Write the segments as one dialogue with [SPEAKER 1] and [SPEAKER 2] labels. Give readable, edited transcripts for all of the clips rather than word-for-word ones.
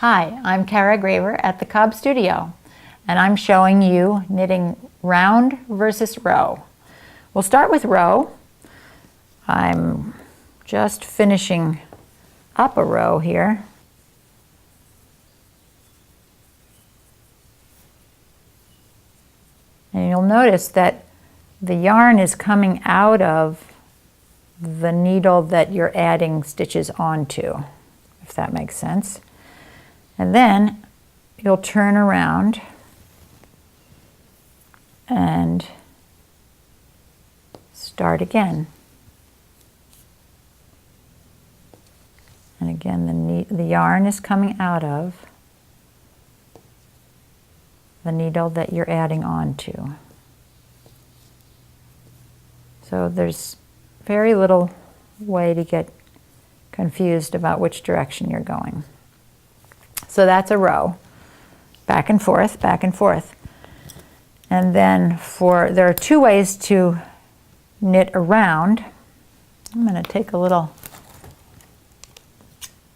[SPEAKER 1] Hi, I'm Cara Graver at the Cobb Studio, and I'm showing you knitting round versus row. We'll start with row. I'm just finishing up a row here. And you'll notice that the yarn is coming out of the needle that you're adding stitches onto, if that makes sense. And then you'll turn around and start again. And again, the yarn is coming out of the needle that you're adding onto. So there's very little way to get confused about which direction you're going. So that's a row, back and forth, back and forth. And then there are two ways to knit around. I'm going to take a little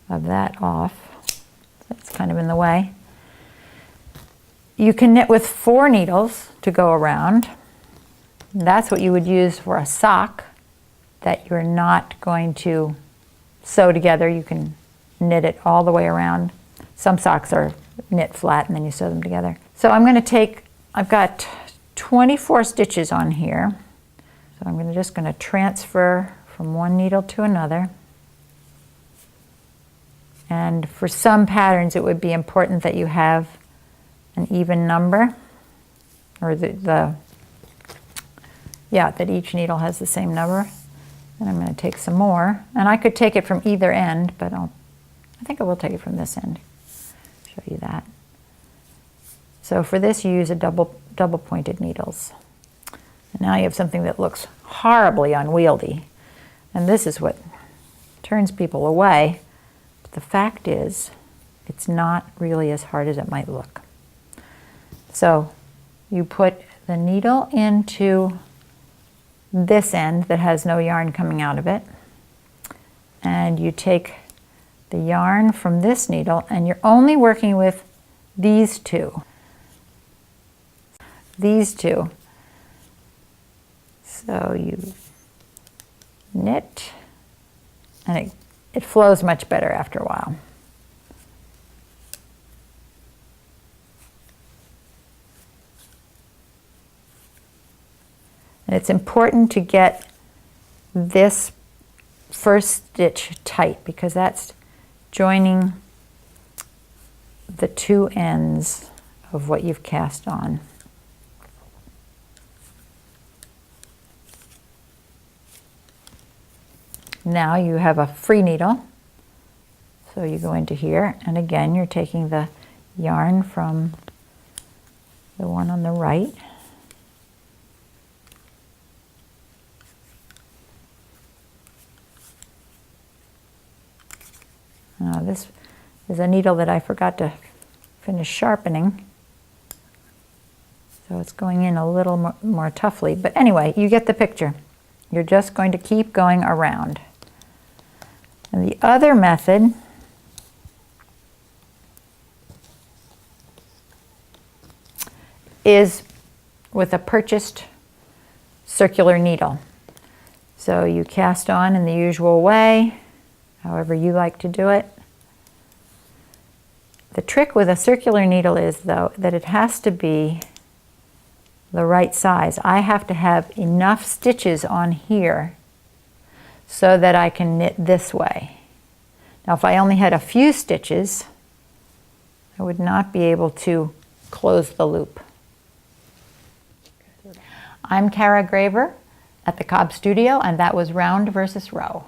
[SPEAKER 1] of that off. That's kind of in the way. You can knit with 4 needles to go around. That's what you would use for a sock that you're not going to sew together. You can knit it all the way around. Some socks are knit flat and then you sew them together. So I'm going to take, I've got 24 stitches on here. So I'm just going to transfer from one needle to another. And for some patterns it would be important that you have an even number, or that each needle has the same number. And I'm going to take some more, and I could take it from either end, but I think I will take it from this end. Show you that. So for this you use a double pointed needles. And now you have something that looks horribly unwieldy, and this is what turns people away. But the fact is, it's not really as hard as it might look. So you put the needle into this end that has no yarn coming out of it, and you take the yarn from this needle, and you're only working with these two. So you knit, and it flows much better after a while. And it's important to get this first stitch tight, because that's joining the two ends of what you've cast on. Now you have a free needle, so you go into here, and again you're taking the yarn from the one on the right. Now this is a needle that I forgot to finish sharpening, so it's going in a little more toughly. But anyway, you get the picture. You're just going to keep going around. And the other method is with a purchased circular needle. So you cast on in the usual way, however you like to do it. The trick with a circular needle is, though, that it has to be the right size. I have to have enough stitches on here so that I can knit this way. Now, if I only had a few stitches, I would not be able to close the loop. I'm Cara Graver at the Cobb Studio, and that was Round versus Row.